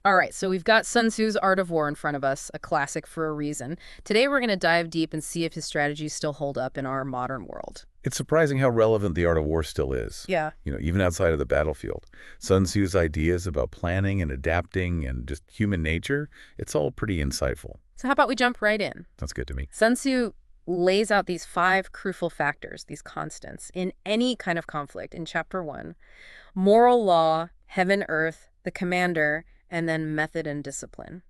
All right, so we've got Sun Tzu's Art of War in front of us, a classic for a reason. Today we're going to dive deep and see if his strategies still hold up in our modern world. It's surprising how relevant the art of war still is. Yeah. Even outside of the battlefield. Sun Tzu's ideas about planning and adapting and just human nature, it's all pretty insightful. So how about we jump right in? That's good to me. Sun Tzu lays out these 5 crucial factors, these constants, in any kind of conflict in Chapter 1. Moral law, heaven, earth, the commander, and then method and discipline.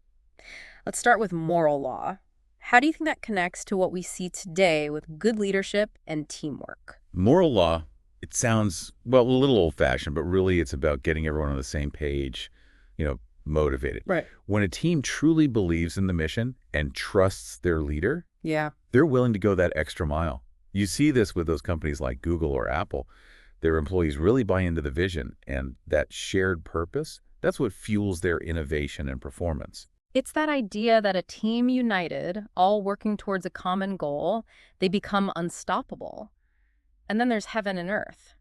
Let's start with moral law. How do you think that connects to what we see today with good leadership and teamwork? Moral law, it sounds, well, a little old-fashioned, but really it's about getting everyone on the same page, motivated. Right. When a team truly believes in the mission and trusts their leader, Yeah. they're willing to go that extra mile. You see this with those companies like Google or Apple. Their employees really buy into the vision, and that shared purpose, that's what fuels their innovation and performance. It's that idea that a team united, all working towards a common goal, they become unstoppable. And then there's heaven and earth.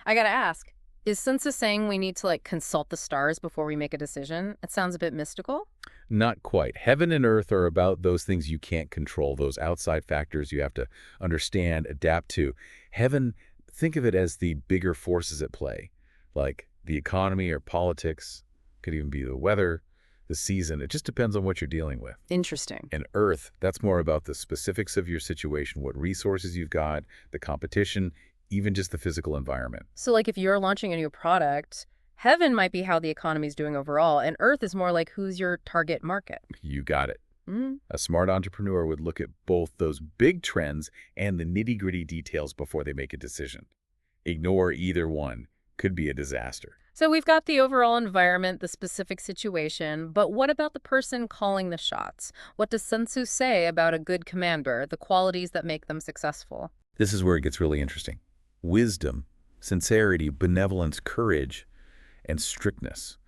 I gotta ask, is Sun Tzu saying we need to consult the stars before we make a decision? It sounds a bit mystical. Not quite. Heaven and earth are about those things you can't control, those outside factors you have to understand, adapt to. Heaven, think of it as the bigger forces at play, like the economy or politics, could even be the weather, the season. It just depends on what you're dealing with. Interesting. And earth, that's more about the specifics of your situation, what resources you've got, the competition, even just the physical environment. So if you're launching a new product, heaven might be how the economy's doing overall, and earth is more like who's your target market. You got it. Mm. A smart entrepreneur would look at both those big trends and the nitty-gritty details before they make a decision. Ignore either one. Could be a disaster. So we've got the overall environment, the specific situation, but what about the person calling the shots? What does Sun Tzu say about a good commander, the qualities that make them successful? This is where it gets really interesting. Wisdom, sincerity, benevolence, courage, and strictness.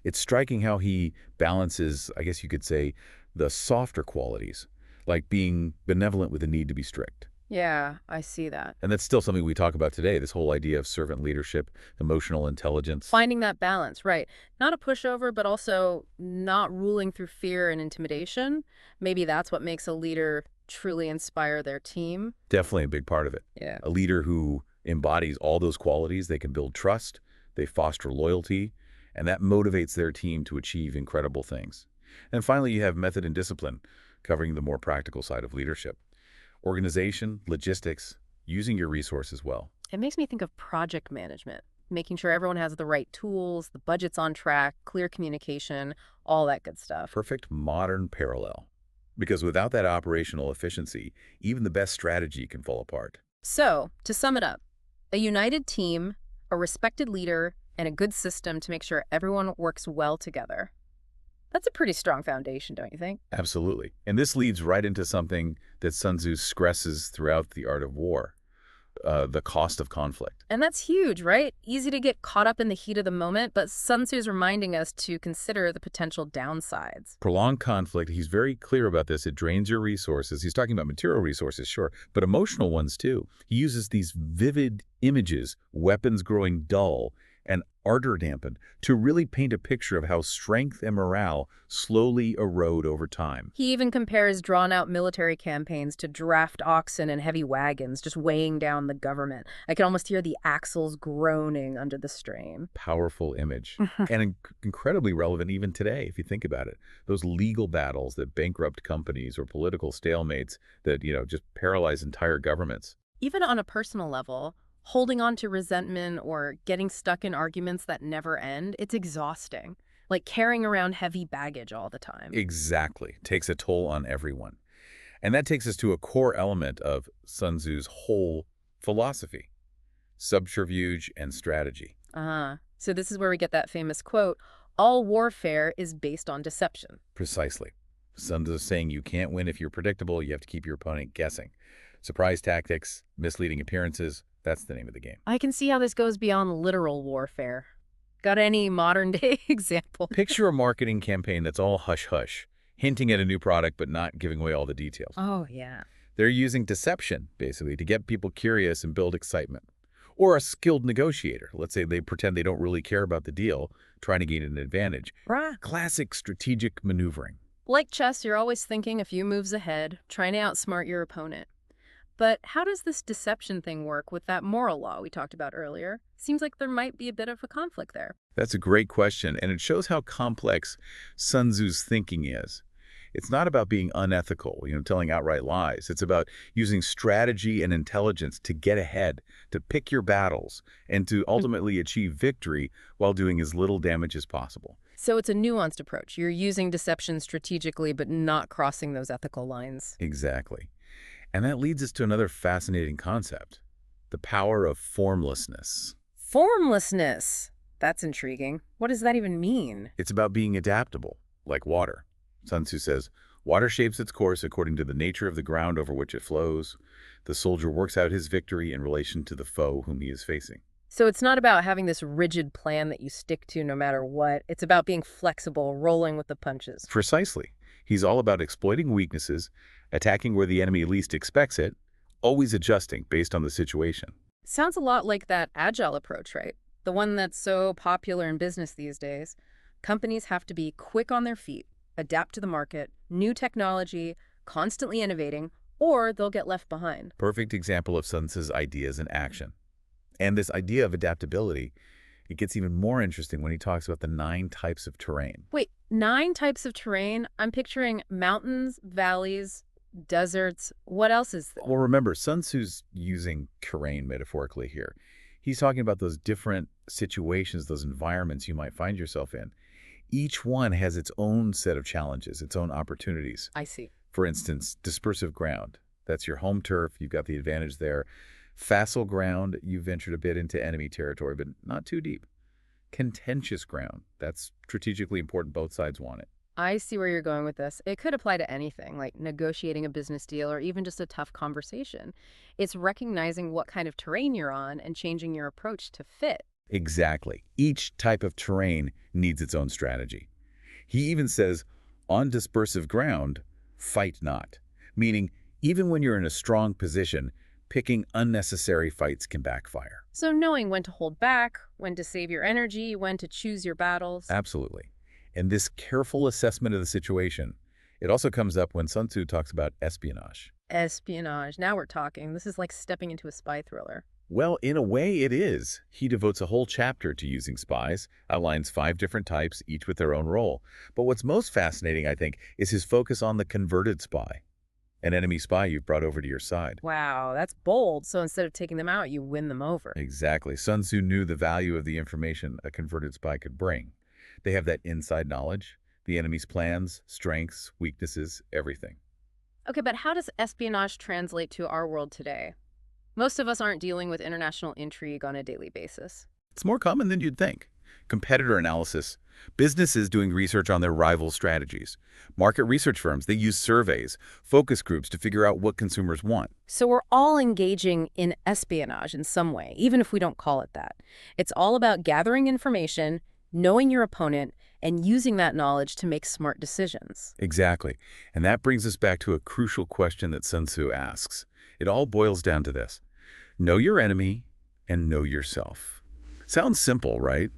It's striking how he balances, I guess you could say, the softer qualities, like being benevolent with the need to be strict. Yeah, I see that. And that's still something we talk about today, this whole idea of servant leadership, emotional intelligence. Finding that balance, right. Not a pushover, but also not ruling through fear and intimidation. Maybe that's what makes a leader truly inspire their team. Definitely a big part of it. Yeah. A leader who embodies all those qualities, they can build trust, they foster loyalty, and that motivates their team to achieve incredible things. And finally, you have method and discipline, covering the more practical side of leadership. Organization, logistics, using your resources well. It makes me think of project management, making sure everyone has the right tools, the budget's on track, clear communication, all that good stuff. Perfect modern parallel. Because without that operational efficiency, even the best strategy can fall apart. So, to sum it up, a united team, a respected leader, and a good system to make sure everyone works well together. That's a pretty strong foundation, don't you think? Absolutely. And this leads right into something that Sun Tzu stresses throughout the art of war, the cost of conflict. And that's huge, right? Easy to get caught up in the heat of the moment, but Sun Tzu is reminding us to consider the potential downsides. Prolonged conflict, he's very clear about this. It drains your resources. He's talking about material resources, sure, but emotional ones too. He uses these vivid images, weapons growing dull, and ardor dampened, to really paint a picture of how strength and morale slowly erode over time. He even compares drawn-out military campaigns to draft oxen and heavy wagons just weighing down the government. I can almost hear the axles groaning under the strain. Powerful image. And incredibly relevant even today, if you think about it. Those legal battles that bankrupt companies or political stalemates that, just paralyze entire governments. Even on a personal level, holding on to resentment or getting stuck in arguments that never end, it's exhausting. Like carrying around heavy baggage all the time. Exactly. Takes a toll on everyone. And that takes us to a core element of Sun Tzu's whole philosophy, subterfuge and strategy. So this is where we get that famous quote, all warfare is based on deception. Precisely. Sun Tzu is saying you can't win if you're predictable, you have to keep your opponent guessing. Surprise tactics, misleading appearances, that's the name of the game. I can see how this goes beyond literal warfare. Got any modern-day example? Picture a marketing campaign that's all hush-hush, hinting at a new product but not giving away all the details. Oh, yeah. They're using deception, basically, to get people curious and build excitement. Or a skilled negotiator. Let's say they pretend they don't really care about the deal, trying to gain an advantage. Right. Classic strategic maneuvering. Like chess, you're always thinking a few moves ahead, trying to outsmart your opponent. But how does this deception thing work with that moral law we talked about earlier? Seems like there might be a bit of a conflict there. That's a great question, and it shows how complex Sun Tzu's thinking is. It's not about being unethical, telling outright lies. It's about using strategy and intelligence to get ahead, to pick your battles, and to ultimately achieve victory while doing as little damage as possible. So it's a nuanced approach. You're using deception strategically, but not crossing those ethical lines. Exactly. And that leads us to another fascinating concept, the power of formlessness. Formlessness. That's intriguing. What does that even mean? It's about being adaptable, like water. Sun Tzu says, water shapes its course according to the nature of the ground over which it flows. The soldier works out his victory in relation to the foe whom he is facing. So it's not about having this rigid plan that you stick to no matter what. It's about being flexible, rolling with the punches. Precisely. He's all about exploiting weaknesses, attacking where the enemy least expects it, always adjusting based on the situation. Sounds a lot like that agile approach, right? The one that's so popular in business these days. Companies have to be quick on their feet, adapt to the market, new technology, constantly innovating, or they'll get left behind. Perfect example of Sun Tzu's ideas in action. And this idea of adaptability, it gets even more interesting when he talks about the 9 types of terrain. Wait, 9 types of terrain? I'm picturing mountains, valleys, deserts. What else is there? Well, remember, Sun Tzu's using terrain metaphorically here. He's talking about those different situations, those environments you might find yourself in. Each one has its own set of challenges, its own opportunities. I see. For instance, dispersive ground. That's your home turf. You've got the advantage there. Facile ground, you've ventured a bit into enemy territory, but not too deep. Contentious ground. That's strategically important. Both sides want it. I see where you're going with this. It could apply to anything, like negotiating a business deal or even just a tough conversation. It's recognizing what kind of terrain you're on and changing your approach to fit. Exactly. Each type of terrain needs its own strategy. He even says, on dispersive ground, fight not. Meaning, even when you're in a strong position, picking unnecessary fights can backfire. So knowing when to hold back, when to save your energy, when to choose your battles. Absolutely. And this careful assessment of the situation, it also comes up when Sun Tzu talks about espionage. Espionage. Now we're talking. This is like stepping into a spy thriller. Well, in a way it is. He devotes a whole chapter to using spies, outlines 5 different types, each with their own role. But what's most fascinating, I think, is his focus on the converted spy, an enemy spy you've brought over to your side. Wow, that's bold. So instead of taking them out, you win them over. Exactly. Sun Tzu knew the value of the information a converted spy could bring. They have that inside knowledge, the enemy's plans, strengths, weaknesses, everything. Okay, but how does espionage translate to our world today? Most of us aren't dealing with international intrigue on a daily basis. It's more common than you'd think. Competitor analysis, businesses doing research on their rival strategies. Market research firms, they use surveys, focus groups to figure out what consumers want. So we're all engaging in espionage in some way, even if we don't call it that. It's all about gathering information, knowing your opponent, and using that knowledge to make smart decisions. Exactly. And that brings us back to a crucial question that Sun Tzu asks. It all boils down to this. Know your enemy and know yourself. Sounds simple, right?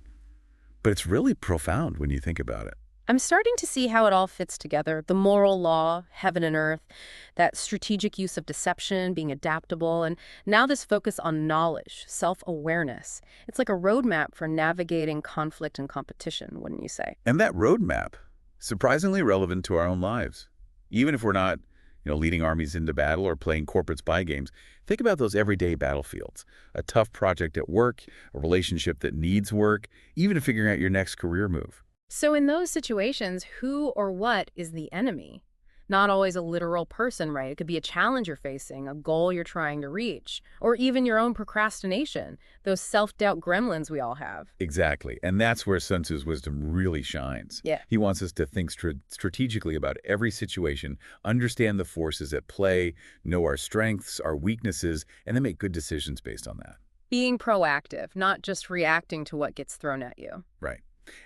But it's really profound when you think about it. I'm starting to see how it all fits together. The moral law, heaven and earth, that strategic use of deception, being adaptable, and now this focus on knowledge, self-awareness. It's like a roadmap for navigating conflict and competition, wouldn't you say? And that roadmap, surprisingly relevant to our own lives. Even if we're not, leading armies into battle or playing corporate spy games, think about those everyday battlefields. A tough project at work, a relationship that needs work, even figuring out your next career move. So in those situations, who or what is the enemy? Not always a literal person, right? It could be a challenge you're facing, a goal you're trying to reach, or even your own procrastination, those self-doubt gremlins we all have. Exactly. And that's where Sun Tzu's wisdom really shines. Yeah. He wants us to think strategically about every situation, understand the forces at play, know our strengths, our weaknesses, and then make good decisions based on that. Being proactive, not just reacting to what gets thrown at you. Right.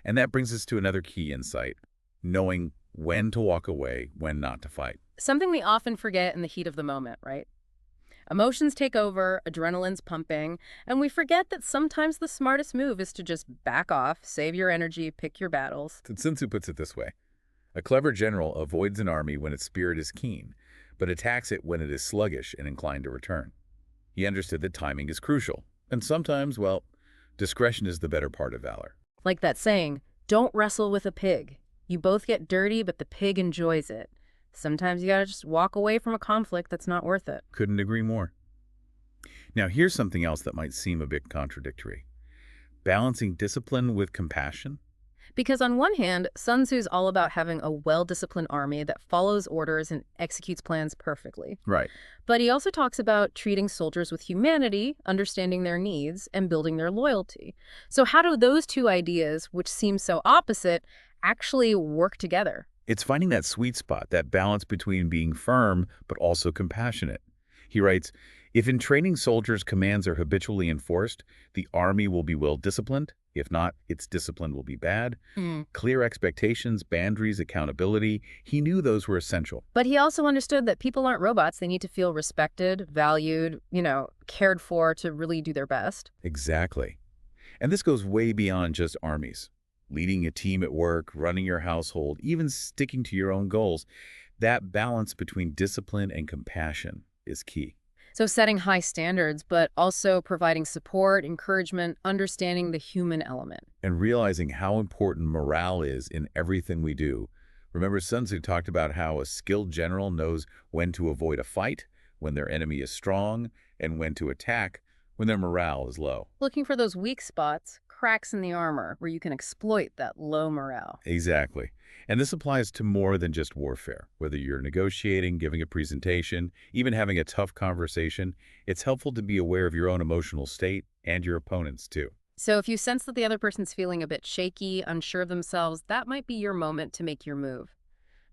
And that brings us to another key insight, knowing when to walk away, when not to fight. Something we often forget in the heat of the moment, right? Emotions take over, adrenaline's pumping, and we forget that sometimes the smartest move is to just back off, save your energy, pick your battles. Sun Tzu puts it this way. A clever general avoids an army when its spirit is keen, but attacks it when it is sluggish and inclined to return. He understood that timing is crucial, and sometimes, well, discretion is the better part of valor. Like that saying, don't wrestle with a pig. You both get dirty, but the pig enjoys it. Sometimes you gotta just walk away from a conflict that's not worth it. Couldn't agree more. Now, here's something else that might seem a bit contradictory. Balancing discipline with compassion? Because on one hand, Sun Tzu's all about having a well-disciplined army that follows orders and executes plans perfectly. Right. But he also talks about treating soldiers with humanity, understanding their needs, and building their loyalty. So how do those two ideas, which seem so opposite, actually work together? It's finding that sweet spot, that balance between being firm but also compassionate. He writes, if in training soldiers commands are habitually enforced, the army will be well disciplined. If not, its discipline will be bad. Clear expectations, boundaries, accountability, he knew those were essential. But he also understood that people aren't robots. They need to feel respected, valued, cared for to really do their best. Exactly. And this goes way beyond just armies. Leading a team at work, running your household, even sticking to your own goals, that balance between discipline and compassion is key. So setting high standards, but also providing support, encouragement, understanding the human element. And realizing how important morale is in everything we do. Remember, Sun Tzu talked about how a skilled general knows when to avoid a fight, when their enemy is strong, and when to attack when their morale is low. Looking for those weak spots, cracks in the armor, where you can exploit that low morale. Exactly. And this applies to more than just warfare. Whether you're negotiating, giving a presentation, even having a tough conversation, it's helpful to be aware of your own emotional state and your opponent's too. So if you sense that the other person's feeling a bit shaky, unsure of themselves, that might be your moment to make your move.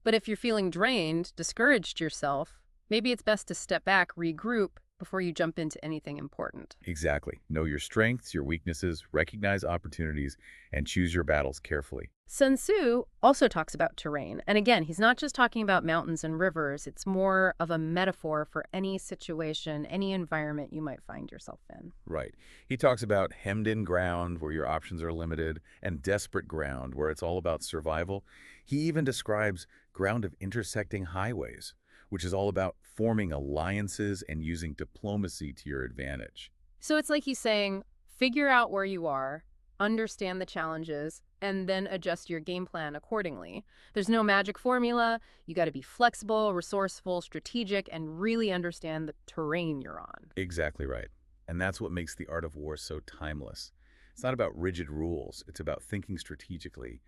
But if you're feeling drained, discouraged yourself, maybe it's best to step back, regroup, before you jump into anything important. Exactly. Know your strengths, your weaknesses, recognize opportunities, and choose your battles carefully. Sun Tzu also talks about terrain. And again, he's not just talking about mountains and rivers. It's more of a metaphor for any situation, any environment you might find yourself in. Right. He talks about hemmed-in ground where your options are limited and desperate ground where it's all about survival. He even describes ground of intersecting highways, which is all about forming alliances and using diplomacy to your advantage. So it's like he's saying, figure out where you are, understand the challenges, and then adjust your game plan accordingly. There's no magic formula. You got to be flexible, resourceful, strategic, and really understand the terrain you're on. Exactly right. And that's what makes the art of war so timeless. It's not about rigid rules. It's about thinking strategically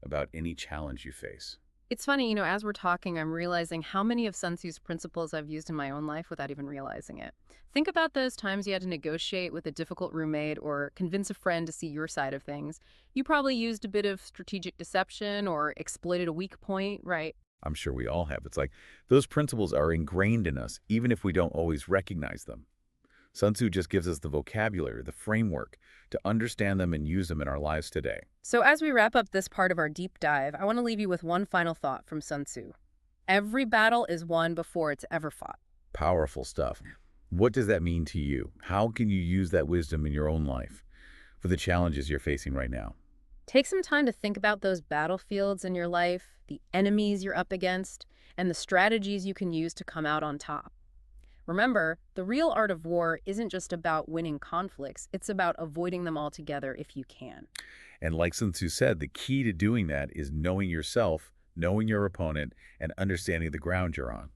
about any challenge you face. It's funny, as we're talking, I'm realizing how many of Sun Tzu's principles I've used in my own life without even realizing it. Think about those times you had to negotiate with a difficult roommate or convince a friend to see your side of things. You probably used a bit of strategic deception or exploited a weak point, right? I'm sure we all have. It's like those principles are ingrained in us, even if we don't always recognize them. Sun Tzu just gives us the vocabulary, the framework, to understand them and use them in our lives today. So as we wrap up this part of our deep dive, I want to leave you with one final thought from Sun Tzu. Every battle is won before it's ever fought. Powerful stuff. What does that mean to you? How can you use that wisdom in your own life for the challenges you're facing right now? Take some time to think about those battlefields in your life, the enemies you're up against, and the strategies you can use to come out on top. Remember, the real art of war isn't just about winning conflicts, it's about avoiding them altogether if you can. And like Sun Tzu said, the key to doing that is knowing yourself, knowing your opponent, and understanding the ground you're on.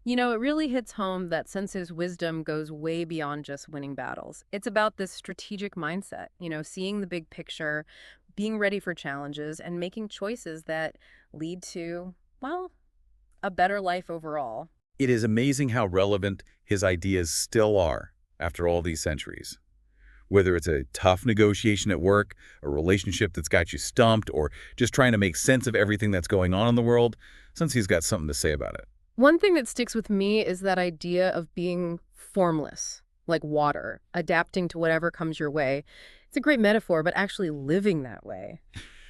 It really hits home that Sun Tzu's wisdom goes way beyond just winning battles. It's about this strategic mindset, seeing the big picture, being ready for challenges, and making choices that lead to, well, a better life overall. It is amazing how relevant his ideas still are after all these centuries. Whether it's a tough negotiation at work, a relationship that's got you stumped, or just trying to make sense of everything that's going on in the world, Sun Tzu's got something to say about it. One thing that sticks with me is that idea of being formless, like water, adapting to whatever comes your way. It's a great metaphor, but actually living that way,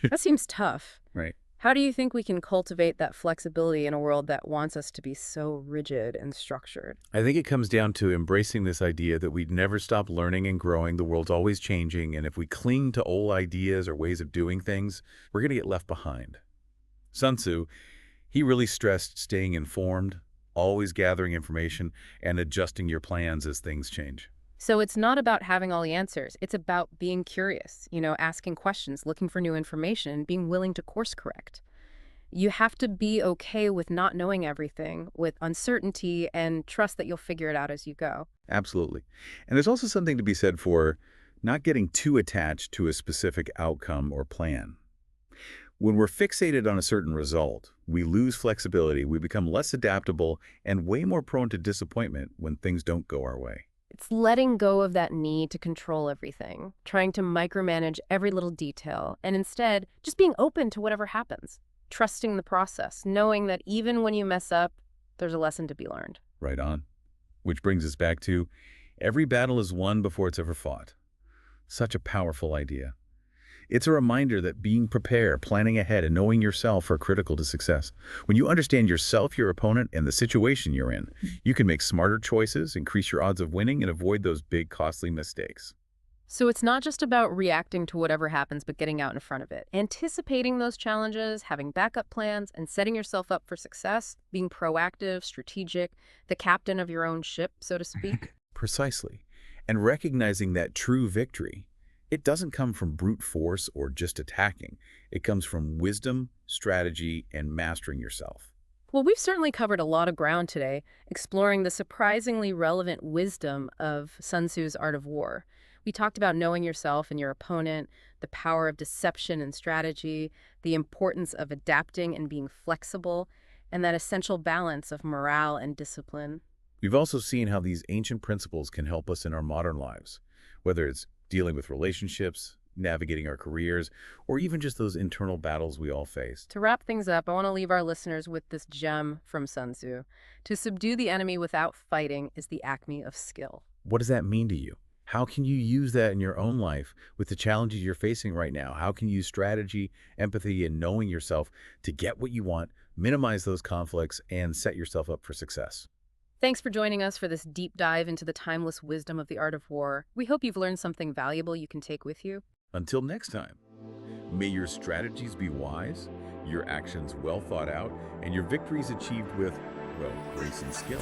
that seems tough. Right. How do you think we can cultivate that flexibility in a world that wants us to be so rigid and structured? I think it comes down to embracing this idea that we'd never stop learning and growing. The world's always changing, and if we cling to old ideas or ways of doing things, we're going to get left behind. Sun Tzu, he really stressed staying informed, always gathering information, and adjusting your plans as things change. So it's not about having all the answers. It's about being curious, asking questions, looking for new information, and being willing to course correct. You have to be okay with not knowing everything, with uncertainty, and trust that you'll figure it out as you go. Absolutely. And there's also something to be said for not getting too attached to a specific outcome or plan. When we're fixated on a certain result, we lose flexibility, we become less adaptable, and way more prone to disappointment when things don't go our way. It's letting go of that need to control everything, trying to micromanage every little detail, and instead just being open to whatever happens, trusting the process, knowing that even when you mess up, there's a lesson to be learned. Right on. Which brings us back to every battle is won before it's ever fought. Such a powerful idea. It's a reminder that being prepared, planning ahead, and knowing yourself are critical to success. When you understand yourself, your opponent, and the situation you're in, you can make smarter choices, increase your odds of winning, and avoid those big, costly mistakes. So it's not just about reacting to whatever happens, but getting out in front of it. Anticipating those challenges, having backup plans, and setting yourself up for success, being proactive, strategic, the captain of your own ship, so to speak. Precisely. And recognizing that true victory, it doesn't come from brute force or just attacking. It comes from wisdom, strategy, and mastering yourself. Well, we've certainly covered a lot of ground today, exploring the surprisingly relevant wisdom of Sun Tzu's Art of War. We talked about knowing yourself and your opponent, the power of deception and strategy, the importance of adapting and being flexible, and that essential balance of morale and discipline. We've also seen how these ancient principles can help us in our modern lives, whether it's dealing with relationships, navigating our careers, or even just those internal battles we all face. To wrap things up, I want to leave our listeners with this gem from Sun Tzu. To subdue the enemy without fighting is the acme of skill. What does that mean to you? How can you use that in your own life with the challenges you're facing right now? How can you use strategy, empathy, and knowing yourself to get what you want, minimize those conflicts, and set yourself up for success? Thanks for joining us for this deep dive into the timeless wisdom of the art of war. We hope you've learned something valuable you can take with you. Until next time, may your strategies be wise, your actions well thought out, and your victories achieved with, well, grace and skill.